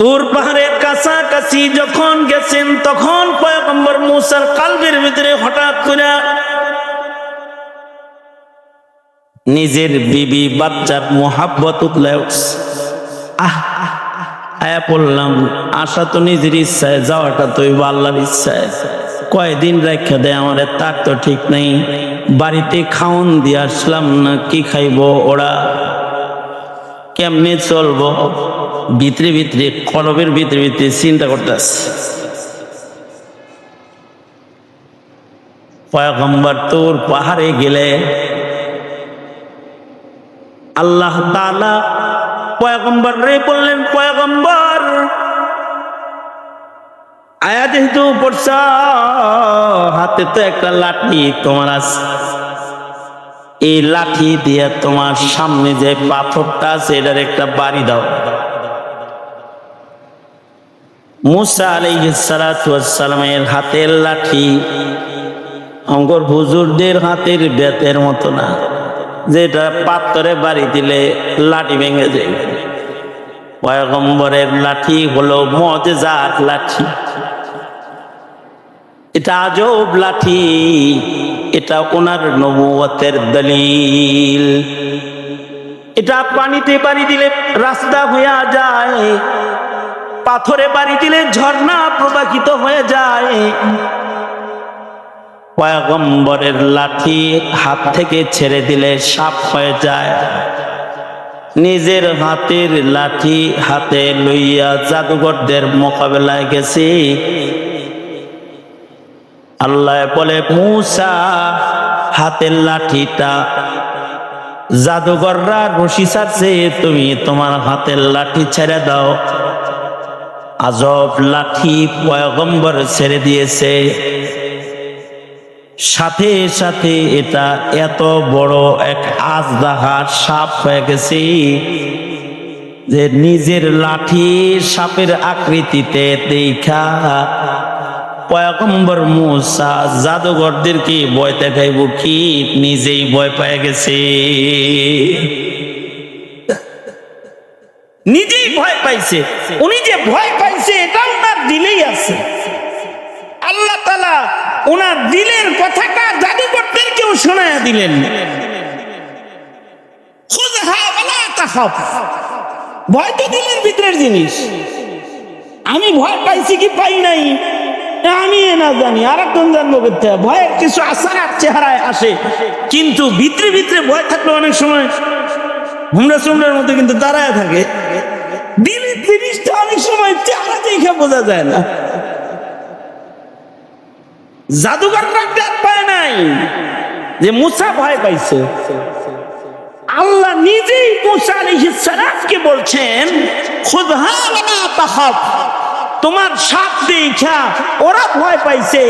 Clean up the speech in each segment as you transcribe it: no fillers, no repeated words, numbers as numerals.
তুর পাহাড়ের কাছাকাছি যখন গেছেন তখন পয়গম্বর মূসার কলবের ভিতরে হঠাৎ করে নিজের বিবি বাচ্চার মোহাব্বত উতলে উঠছে। আয়া পড়লাম, আসা তো নিজের ইচ্ছায়, যাওয়াটা তো আল্লাহর ইচ্ছায়। কয়দিন রেখে দেয় আমার, তার তো ঠিক নেই। বাড়িতে খাওন দিয়ে আসলাম না, কি খাইবো ওরা, কেমনে চলবো, ভিতরে ভিতরে কলবের ভিতরে ভিতরে চিন্তা করতেছে। পয়গম্বর তুর পাহাড়ে গেলে আল্লাহ তাআলা পয়গম্বর রে বললেন, পয়গম্বর আয়া যেহেতু পড়ছ, হাতে তো একটা লাঠি তোমার আছে, এই লাঠি দিয়ে তোমার সামনে যে পাথরটা আছে এটার একটা বাড়ি দাও। মূসা আলাইহিস সালাতু ওয়াস সালামের হাতের লাঠি অঙ্গর হুজুরদের হাতের বেতের মতো না, যেটা পাথরে বাড়ি দিলে লাঠি ভেঙে যায়। পয়গম্বরের লাঠি হলো মুজিজার লাঠি, এটা আজব লাঠি, এটা ওনার নবুয়তের দলিল। এটা পানিতে বাড়ি দিলে রাস্তা হয়ে যায়, পাথরে বাড়ি দিলে ঝর্ণা প্রবাহিত হয়ে যায়। পয়গম্বরের লাঠি হাত থেকে ছেড়ে দিলে সাপ হয়ে যায়। নিজের হাতের লাঠি হাতে লইয়া জাদুঘরদের মোকাবেলায় গেছি। আল্লাহ বলে, মূসা হাতের লাঠিটা জাদুঘররা রশি ছাড়ছে, তুমি তোমার হাতের লাঠি ছেড়ে দাও। আজব লাঠি পয়গম্বর ছেড়ে দিয়েছে, সাথে সাথে এটা এত বড় এক আজদাহার সাপ হয়ে গেছে যে নিজের লাঠি সাপের আকৃতিতে দেখা পয়গম্বর মূসা জাদুঘরদেরকে ভয় দেখাইব কি, নিজেই ভয় পেয়ে গেছে, নিজেই ভয় পাইছে। উনি যে ভয় পাইছে এটা ওনার দিলেই আছে। আল্লাহ তাআলা ওনার দিলের কথাটা জাদুঘরদেরকেও শোনায়া দিলেন, খুযহা ওয়ালা তাখাফ। ভয় তো দিলের ভিতরের জিনিস। আমি ভয় পাইছি কি পাই নাই আমি না জানি, আরেকজন জানবো করতে। ভয়ের কিছু আসার চেহারায় আসে, কিন্তু ভিতরে ভিতরে ভয় থাকলে অনেক সময় হুমড়া চুমড়ার মধ্যে কিন্তু দাঁড়ায় থাকে। দিলের জিনিসটা অনেক সময় চেহারা দেখে বোঝা যায় না। জাদুঘররা টের পায় নাই যে মূসা ভয় পাইছে। আল্লাহ নিজেই মূসা আলাইহিস সালামকে বলছেন, খুযহা ওয়ালা তাখাফ। তোমার সাপ দেখা ওরা ভয় পাইছে,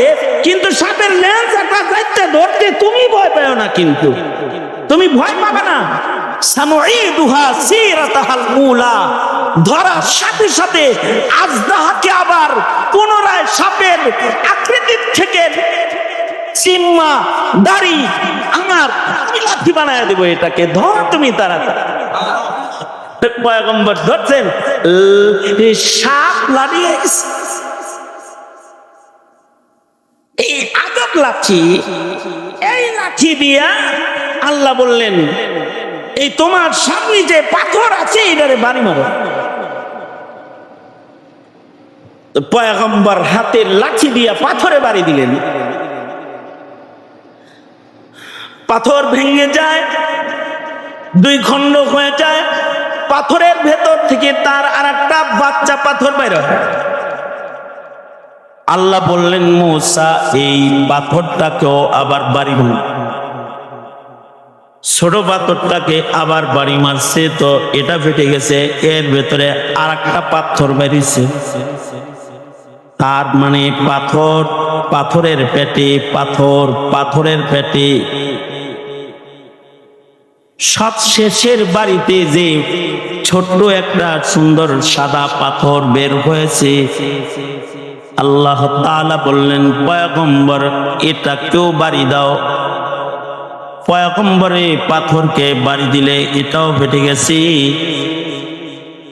কিন্তু সাপের লেন্সটা যাইতে ধরতে তুমি ভয় পাও না, কিন্তু তুমি ভয় পাবে না। সানুঈদুহা সিরাতাহাল উলা। ধরার সাথে সাথে আজদাহাকে আবার পুনরায় সাপের আকৃতি থেকে চিম্মা দাড়ি আমার লাঠি বানায় দেব, এটাকে ধর তুমি তাড়াতাড়ি। পয়গম্বর ধরছেন, সাপ লাড়িয়ে এই আদব লাঠি, এই লাঠি দিয়া আল্লাহ বললেন, এই তোমার সামনে যে পাথর আছে এটারে বাড়ি মারো। পয়গম্বর হাতের লাঠি দিয়া পাথরে বাড়ি দিলেন, পাথর ভেঙে যায়, দুই খণ্ড হয়ে যায়। পাথরের ভেতর থেকে তার আরেকটা বাচ্চা পাথর বের হয়। আল্লাহ বললেন, মূসা এই পাথরটাকেও আবার বাড়ি মার। ছোট পাথরটাকে আবার বাড়ি মারছে, তো এটা ফেটে গেছে, এর ভেতরে আরেকটা পাথর বেরিয়েছে। তার মানে পাথর পাথরের পেটে, পাথর পাথরের পেটে। সব শেষের বাড়িতে যে ছোট্ট একটা সুন্দর সাদা পাথর বের হয়েছে, আল্লাহ তাআলা বললেন, পয়গম্বর এটাকেও বাড়ি দাও। পয়গম্বরে পাথরকে বাড়ি দিলে এটাও ফেটে গেছে।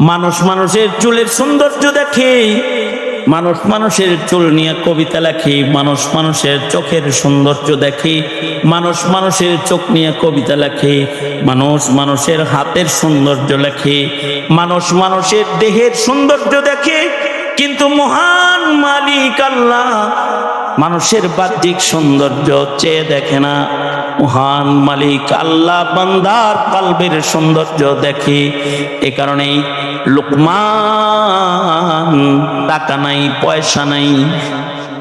মানুষ মানুষের চুলের সৌন্দর্য দেখে, মানুষ মানুষের চুল নিয়ে কবিতা লেখে, মানুষ মানুষের চোখের সৌন্দর্য দেখে, মানুষ মানুষের চোখ নিয়ে কবিতা লেখে, মানুষ মানুষের হাতের সৌন্দর্য লেখে, মানুষ মানুষের দেহের সৌন্দর্য দেখে, কিন্তু মহান মালিক আল্লাহ মানুষের বাহ্যিক সৌন্দর্য চেয়ে দেখে না। মহান মালিক আল্লাহ বান্দার কলবের সৌন্দর্য দেখে। এ কারণেই লুকমান টাকা নাই, পয়সা নাই,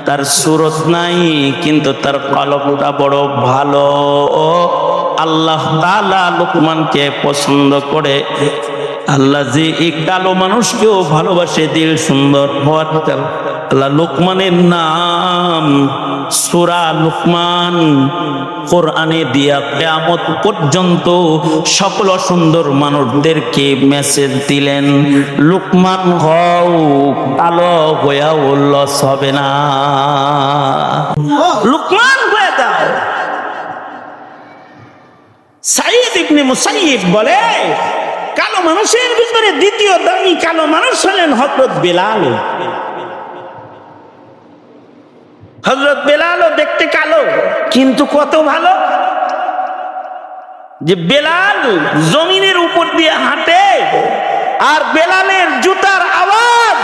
তার সুরত নাই, কিন্তু তার কলবটা বড় ভালো। আল্লাহ তাআলা লুকমানকে পছন্দ করে। আল্লাহ যে এই কালো মানুষকেও ভালোবাসে, দিল সুন্দর হওয়ার আল্লাহ লুকমানের নাম সূরা লুকমান কোরআনে দিয়া কিয়ামত পর্যন্ত সকল সুন্দর মানুষদেরকে মেসেজ দিলেন, লুকমান হও, কালো হইয়াও লস হবে না, লুকমান হয়ে দাও। সাঈদ ইবনে মুসাইয়্যিব বলে, কালো মানুষের ভিতরে দ্বিতীয় দামি কালো মানুষ হলেন হযরত বেলাল। হযরত বেলালও দেখতে কালো, কিন্তু কত ভালো যে বেলাল জমিনের উপর দিয়ে হাঁটে, আর বেলালের জুতার আওয়াজ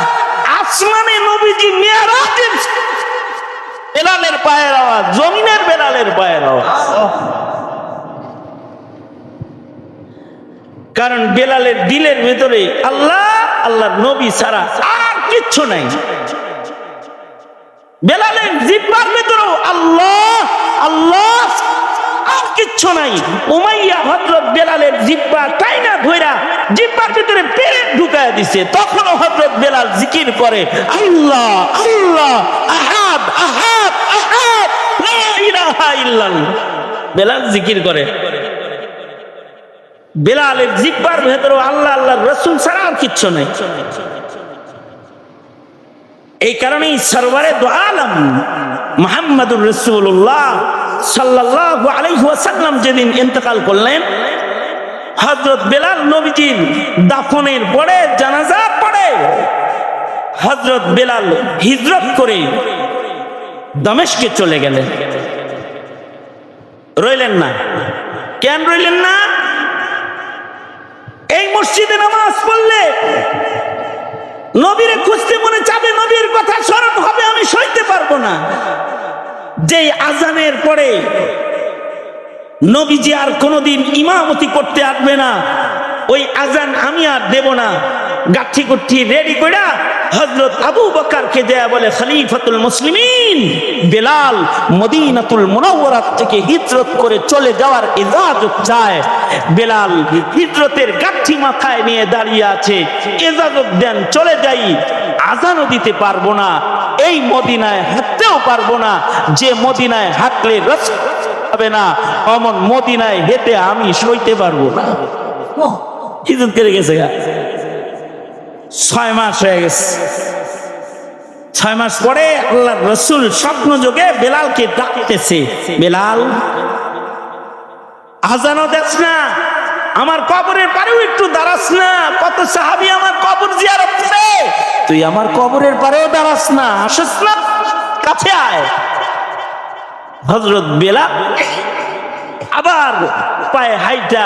আসমানে, নবীজি মিরাজে বেলালের পায়ের আওয়াজ, জমিনের বেলালের পায়ের আওয়াজ। কারণ বেলালের দিলের ভেতরে আল্লাহ, আল্লাহর নবী ছাড়া আর কিচ্ছু নাই। বেলালের জিহ্বার ভেতরেও আল্লাহ আল্লাহ, আর কিচ্ছু নাই। উমাইয়া হযরত বেলালের জিহ্বা টাইনা ধইরা জিহ্বার ভিতরে পেরেক ঢুকায় দিছে, তখনও হযরত বেলাল জিকির করে, আল্লাহ আল্লাহ, আহাদ আহাদ আহাদ, লা ইলাহা ইল্লাল্লাহ। বেলাল জিকির করে। বেলালের জিহ্বার ভেতরে আল্লাহ, আল্লাহর রাসূল ছাড়া আর কিচ্ছু নাই। এই কারণেই সরওয়ারে দু আলম মুহাম্মদুর রাসূলুল্লাহ সাল্লাল্লাহু আলাইহি ওয়াসাল্লাম যেদিন ইন্তেকাল করলেন, হযরত বেলাল নবীজির দাফনের পরে, জানাজার পরে হযরত বেলাল হিজরত করে দামেস্কে চলে গেলেন। রইলেন না। কেন রইলেন না? এই মসজিদে নামাজ পড়লে নবীরে খুঁজতে মনে চাবে, নবীর কথা স্মরণ হবে, আমি সইতে পারবো না। যেই আজানের পরে নবীজি আর কোনোদিন ইমামতি করতে আসবে না, ওই আজান আমি আর দেব না। গাঠি গুঠি রেডি কইরা হযরত আবু বকরকে দেয়া বলে, খলিফাতুল মুসলিমিন বেলাল মদিনাতুল মুনাওয়ারা থেকে হিজরত করে চলে যাওয়ার ইজাজত চায়। বেলাল হিজরতের গাঠি মাথায় নিয়ে দাঁড়িয়ে আছে, ইজাজত দেন, চলে যাই। আজানও দিতে পারবো না, এই মদিনায় হাঁটতেও পারবো না, যে মদিনায় হাঁটলে রাসূল হবে না, অমন মদিনায় হেঁটে আমি সইতে পারবো না। হিজরত করে গেছে, 6 মাস হয়ে গেছে। 6 মাস পরে আল্লাহর রাসূল স্বপ্ন যোগে বেলালকে ডাকতেছে, বেলাল আজানও দেস না, আমার কবরের পারেও একটু দাঁড়াস না, কত সাহাবী আমার কবর জিয়ারত করে, তুই আমার কবরের পারেও দাঁড়াস না, আসিস না, কাছে আয়। হযরত বেলাল আবার পায়ে হাইটা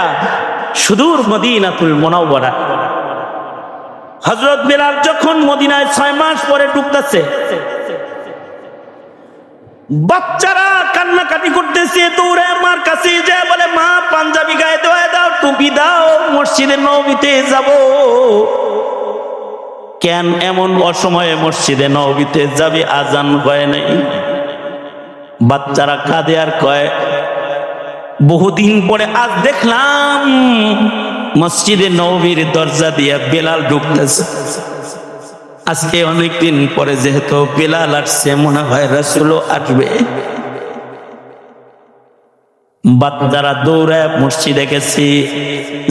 সুদূর মদিনাতুল মুনাওয়ারা। হযরত বেলাল যখন মদিনায় 6 মাস পরে ঢুকতেছে, বাচ্চারা কান্নাকাটি করতেছে, দৌড়ে মার কাছে যায় বলে, মা পাঞ্জাবি গায়ে দেওয়া দাও, টুপি দাও, মসজিদে নববীতে যাব। কেন এমন অসময়ে মসজিদে নববীতে যাবে? আজান হয় নাই। বাচ্চারা কাঁদে আর কয়, বহুদিন পরে আজ দেখলাম মসজিদে নববীর দরজা দিয়া বেলাল ঢুকতেছে। আজকে অনেকদিন পরে যেহেতু বেলাল আসছে, মনে হয় রাসূলও আসবে। বাচ্চারা দৌড়ায় মসজিদে গেছে,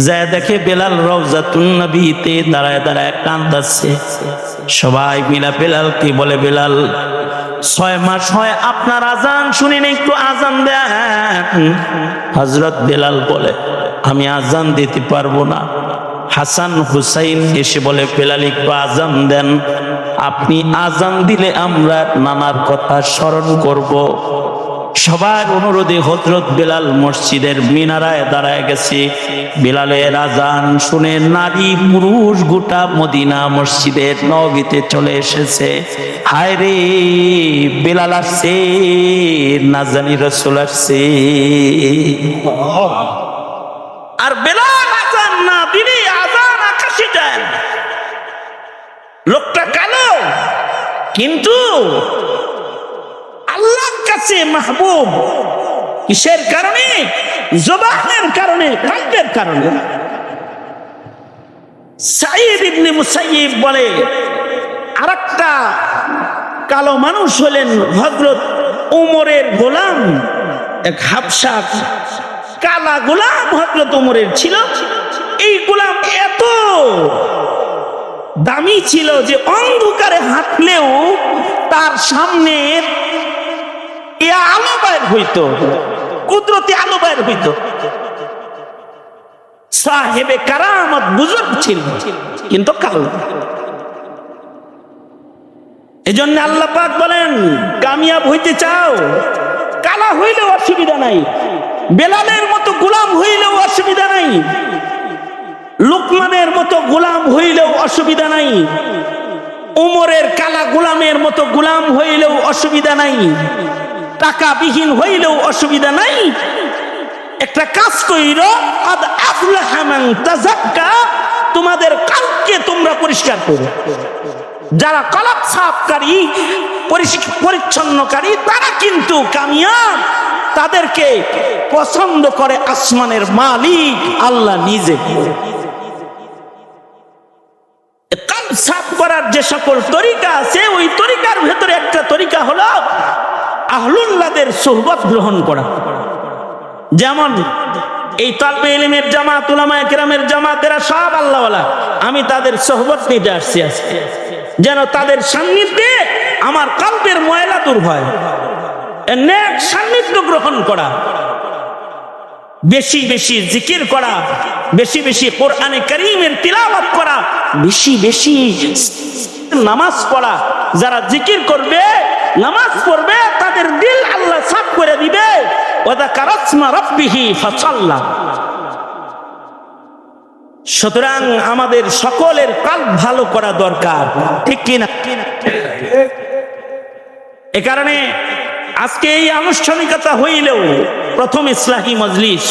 যায় দেখে বেলাল রওজাতুন নবীতে দাঁড়ায় দাঁড়ায় কাঁদছে। সবাই মিলা বেলালকে বলে, বেলাল 6 মাস হয় আপনার আজান শুনি না, একটু আজান দেন। হযরত বেলাল বলে, আমি আজান দিতে পারবো না, হাসান হুসাইন এসে বলে বেলাল একটু আজান দেন। আপনি আজান দিলে আমরা নানার কথা স্মরণ করব। সবার অনুরোধে হযরত বেলাল মসজিদের মিনারায় দাঁড়ায় গেছে। বেলালের আজান শুনে নারী পুরুষ গোটা মদিনা মসজিদের নববীতে চলে এসেছে। হায় রে, বেলাল আসছে, না জানি রাসূল আসছে। আর বেলাল আজান না দিলে আজান আকাশে যায় না। লোকটা কালো, কিন্তু আল্লাহর কাছে মাহবুব। কিসের কারণে? জবানের কারণে, কল্পের কারণে। সাঈদ ইবনে মুসাইয়িব বলে আরেকটা কালো মানুষ হলেন হযরত উমরের গোলাম, এক হাবশা কালা গোলাম হযরত উমরের ছিল। এই গোলাম এত দামি ছিল যে অন্ধকারে হাঁটলেও তার সামনে আলো বাইর হইত, কুদরতি আলো বাইর হইত। সাহেবে কারামত বুজুর্গ ছিল, কিন্তু কালো। এজন্য আল্লাহ পাক বলেন, কামিয়াব হইতে চাও, কালা হইলেও অসুবিধা নাই, বেলালের মতো গোলাম হইলেও অসুবিধা নাই, লুকমানের মতো গোলাম হইলেও অসুবিধা নাই, উমরের কালা গোলামের মতো গোলাম হইলেও অসুবিধা নাই, টাকা বিহীন হইলেও অসুবিধা নাই। একটা কাজ কইরো, আদ আফলাহা মান তাযাক্কা, তোমাদের কালকে তোমরা পরিষ্কার করো। যারা কলব সাফকারী, পরিচ্ছন্নকারী, তারা কিন্তু কামিয়াব। তাদেরকে পছন্দ করে আসমানের মালিক আল্লাহ নিজে। কালব সাফ করার যে সকল তরিকা আছে, ওই তরিকার ভেতরে একটা তরিকা হলো আহলুল্লাহদের সুহবত গ্রহণ করা। যেমন এই তালবে ইলমের জামাত, উলামায়ে কেরামের জামাত, এরা সব আল্লাহওয়ালা। আমি তাদের সুহবত নিতে আসছি আজকে, যেন তাদের সান্নিধ্যে আমার কলবের ময়লা দূর হয়। নেক সান্নিধ্য গ্রহণ করা, বেশি বেশি জিকির করা, বেশি বেশি কোরআনে কারীমের তিলাওয়াত করা, বেশি বেশি নামাজ পড়া। যারা জিকির করবে, নামাজ পড়বে, তাদের দিল আল্লাহ সাফ করে দিবে। ওয়াযাকারা ইসমা রাব্বিহি ফাসাল্লা। সুতরাং আমাদের সকলের কলব ভালো করা দরকার, ঠিক কি না? এ কারণে আজকে এই আনুষ্ঠানিকতা হইলেও প্রথম ইসলাহি মজলিস